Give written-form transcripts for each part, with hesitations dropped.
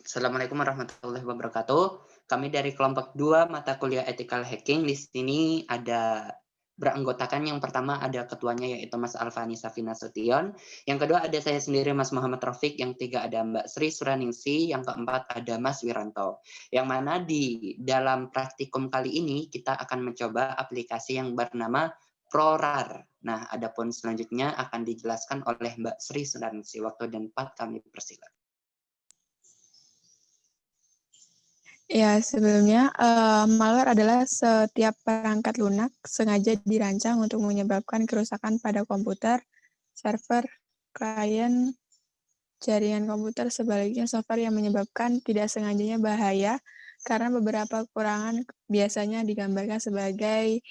Assalamualaikum warahmatullahi wabarakatuh. Kami dari kelompok 2 mata kuliah Ethical Hacking. Di sini ada beranggotakan yang pertama ada ketuanya yaitu Mas Alfani Safina Sution, yang kedua ada saya sendiri Mas Muhammad Rafiq, yang ketiga ada Mbak Sri Suraningsi, yang keempat ada Mas Wiranto. Yang mana di dalam praktikum kali ini kita akan mencoba aplikasi yang bernama ProRAR. Nah, adapun selanjutnya akan dijelaskan oleh Mbak Sri Suraningsi. Waktu dan tempat kami persilakan. Ya, sebelumnya malware adalah setiap perangkat lunak sengaja dirancang untuk menyebabkan kerusakan pada komputer, server, klien, jaringan komputer. Sebaliknya, software yang menyebabkan tidak sengajanya bahaya karena beberapa kekurangan biasanya digambarkan sebagai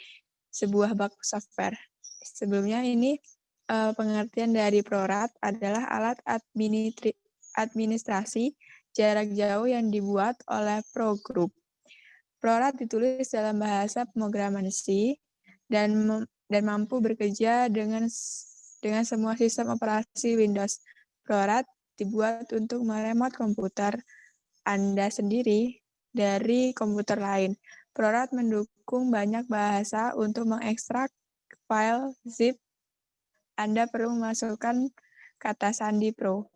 sebuah bug software. Sebelumnya ini pengertian dari ProRAR adalah alat administrasi jarak jauh yang dibuat oleh ProGroup. ProRAR ditulis dalam bahasa pemrograman C dan mampu bekerja dengan semua sistem operasi Windows. ProRAR dibuat untuk meremote komputer Anda sendiri dari komputer lain. ProRAR mendukung banyak bahasa untuk mengekstrak file zip. Anda perlu memasukkan kata sandi Pro.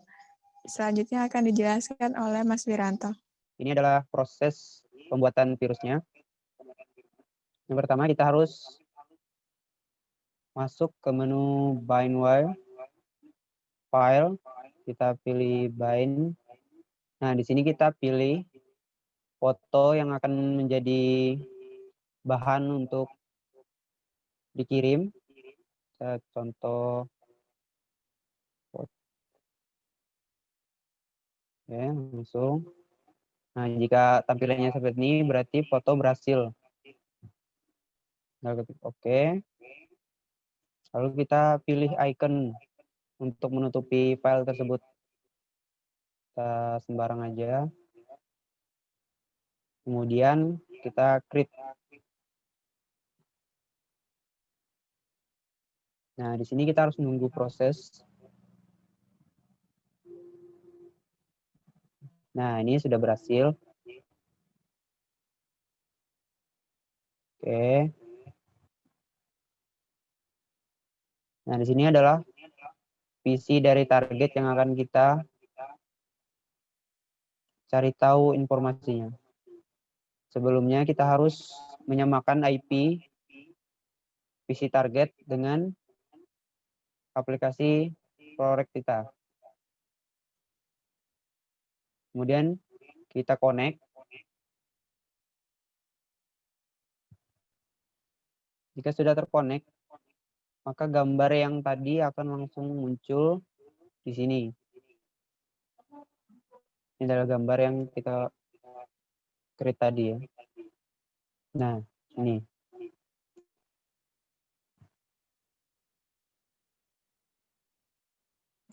Selanjutnya akan dijelaskan oleh Mas Wiranto. Ini adalah proses pembuatan virusnya. Yang pertama kita harus masuk ke menu bindware, file, kita pilih bind. Nah, di sini kita pilih foto yang akan menjadi bahan untuk dikirim. Kita contoh ya, langsung. Nah, jika tampilannya seperti ini berarti foto berhasil. Nah, ketik OK. Lalu kita pilih icon untuk menutupi file tersebut. Kita sembarang aja. Kemudian kita create. Nah, di sini kita harus menunggu proses. Nah, ini sudah berhasil. Oke. Nah, di sini adalah PC dari target yang akan kita cari tahu informasinya. Sebelumnya kita harus menyamakan IP PC target dengan aplikasi ProRAR kita. Kemudian kita connect. Jika sudah terkonek, maka gambar yang tadi akan langsung muncul di sini. Ini adalah gambar yang kita create tadi ya. Nah, ini.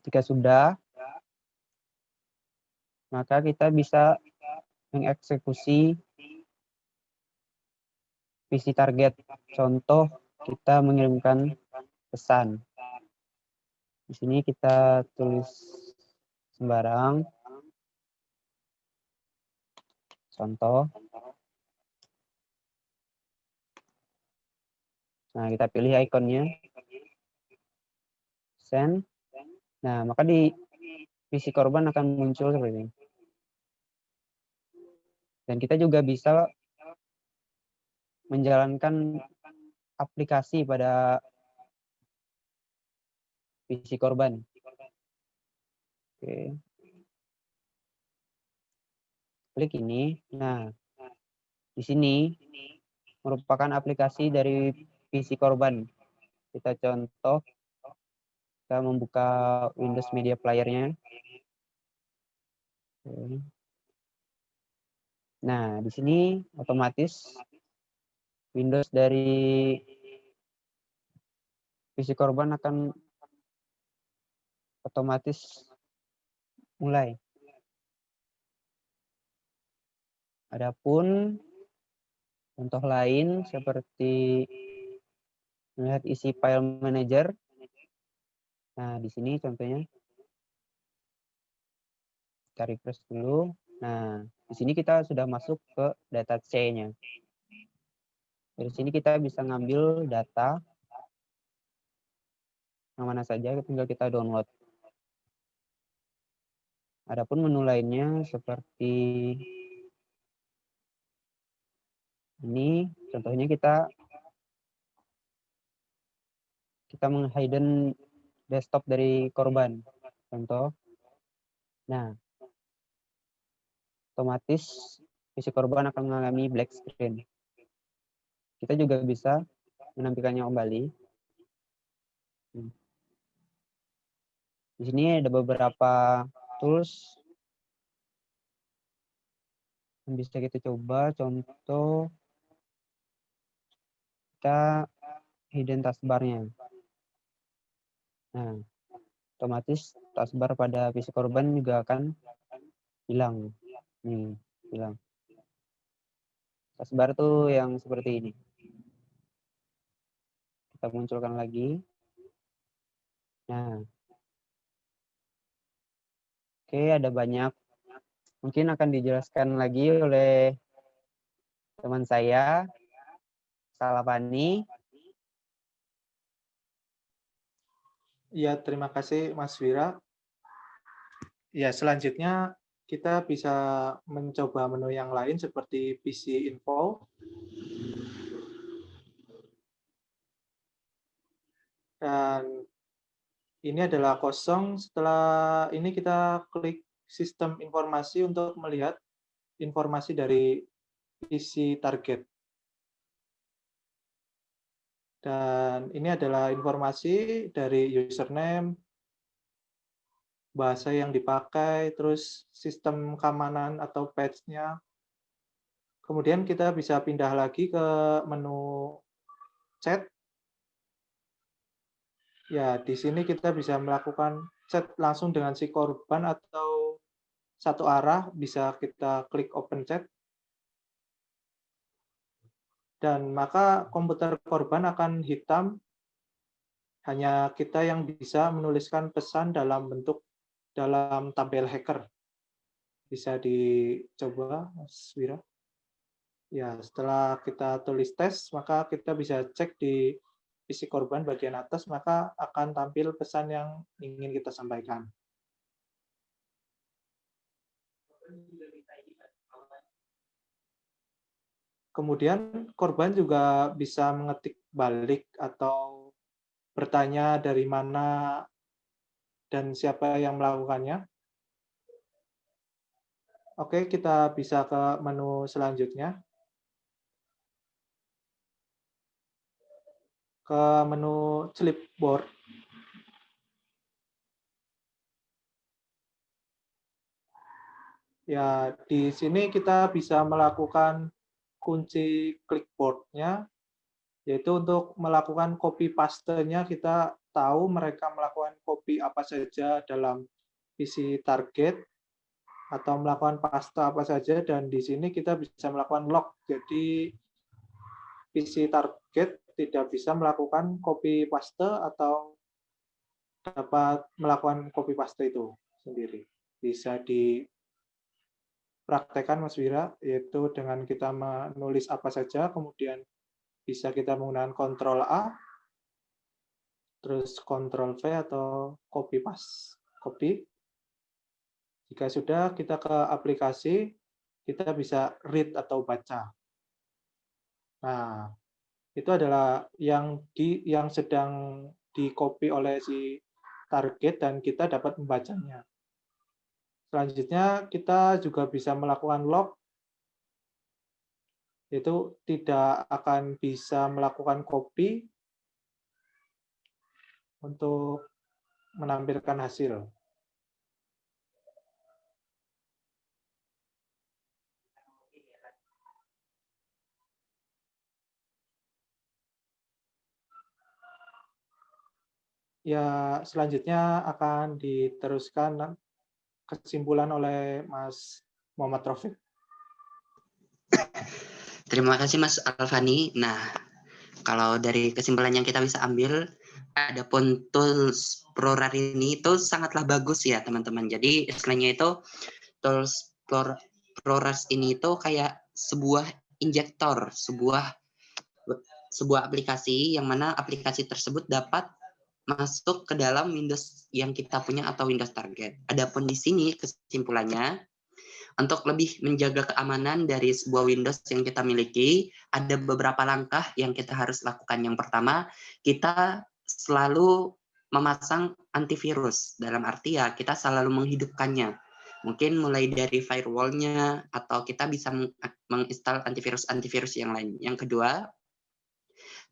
Jika sudah, maka kita bisa mengeksekusi PC target. Contoh, kita mengirimkan pesan. Di sini kita tulis sembarang. Contoh. Nah, kita pilih ikonnya. Send. Nah, maka di PC korban akan muncul seperti ini. Dan kita juga bisa menjalankan aplikasi pada PC korban. Oke. Klik ini. Nah, di sini merupakan aplikasi dari PC korban. Kita contoh, kita membuka Windows Media Player-nya. Oke. Nah, di sini otomatis Windows dari PC korban akan otomatis mulai. Adapun contoh lain seperti melihat isi file manager. Nah, di sini contohnya kita refresh dulu. Nah, di sini kita sudah masuk ke data C-nya. Dari sini kita bisa ngambil data yang mana saja, tinggal kita download. Adapun menu lainnya seperti ini, contohnya kita meng-hidden desktop dari korban. Contoh. Nah, otomatis PC korban akan mengalami black screen. Kita juga bisa menampilkannya kembali. Di sini ada beberapa tools yang bisa kita coba. Contoh, kita hidden taskbar-nya. Nah, otomatis taskbar pada PC korban juga akan hilang. Nih, hilang. Taskbar tuh yang seperti ini. Kita munculkan lagi. Nah, oke, ada banyak. Mungkin akan dijelaskan lagi oleh teman saya, Salafani. Ya, terima kasih Mas Wira. Ya, selanjutnya kita bisa mencoba menu yang lain seperti PC Info. Dan ini adalah kosong. Setelah ini kita klik sistem informasi untuk melihat informasi dari PC target. Dan ini adalah informasi dari username, bahasa yang dipakai, terus sistem keamanan atau patch-nya. Kemudian kita bisa pindah lagi ke menu chat. Ya, di sini kita bisa melakukan chat langsung dengan si korban atau satu arah, bisa kita klik open chat. Dan maka komputer korban akan hitam, hanya kita yang bisa menuliskan pesan dalam tabel hacker. Bisa dicoba, Mas Wira. Ya, setelah kita tulis tes, maka kita bisa cek di PC korban bagian atas, maka akan tampil pesan yang ingin kita sampaikan. Kemudian korban juga bisa mengetik balik atau bertanya dari mana dan siapa yang melakukannya. Oke, kita bisa ke menu selanjutnya. Ke menu clipboard. Ya, di sini kita bisa melakukan kunci clipboard-nya, yaitu untuk melakukan copy paste-nya. Kita tahu mereka melakukan copy apa saja dalam PC target, atau melakukan paste apa saja, dan di sini kita bisa melakukan lock. Jadi PC target tidak bisa melakukan copy paste atau dapat melakukan copy paste itu sendiri. Bisa dipraktekkan Mas Wira, yaitu dengan kita menulis apa saja, kemudian bisa kita menggunakan Ctrl A, terus Ctrl V atau copy paste, copy. Jika sudah, kita ke aplikasi, kita bisa read atau baca. Nah, itu adalah yang sedang di-copy oleh si target dan kita dapat membacanya. Selanjutnya, kita juga bisa melakukan lock, yaitu tidak akan bisa melakukan copy untuk menampilkan hasil. Ya, selanjutnya akan diteruskan kesimpulan oleh Mas Muhammad Taufik. Terima kasih Mas Alfani. Nah, kalau dari kesimpulan yang kita bisa ambil, adapun tools ProRAR ini itu sangatlah bagus ya teman-teman. Jadi istilahnya itu tools ProRes ini itu kayak sebuah injektor, sebuah aplikasi yang mana aplikasi tersebut dapat masuk ke dalam Windows yang kita punya atau Windows target. Adapun di sini kesimpulannya, untuk lebih menjaga keamanan dari sebuah Windows yang kita miliki, ada beberapa langkah yang kita harus lakukan. Yang pertama, kita selalu memasang antivirus. Dalam arti ya, kita selalu menghidupkannya. Mungkin mulai dari firewall-nya, atau kita bisa menginstal antivirus yang lain. Yang kedua,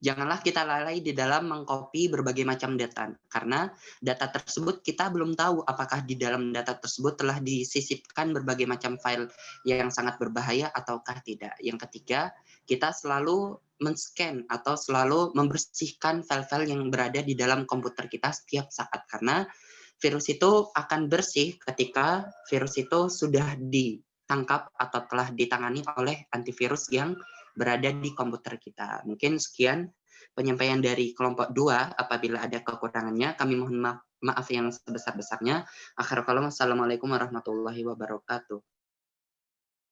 janganlah kita lalai di dalam mengcopy berbagai macam data, karena data tersebut kita belum tahu apakah di dalam data tersebut telah disisipkan berbagai macam file yang sangat berbahaya ataukah tidak. Yang ketiga, kita selalu men-scan atau selalu membersihkan file-file yang berada di dalam komputer kita setiap saat, karena virus itu akan bersih ketika virus itu sudah ditangkap atau telah ditangani oleh antivirus yang berada di komputer kita. Mungkin sekian penyampaian dari kelompok 2. Apabila ada kekurangannya, kami mohon maaf yang sebesar-besarnya. Akhirul kalam, assalamualaikum warahmatullahi wabarakatuh.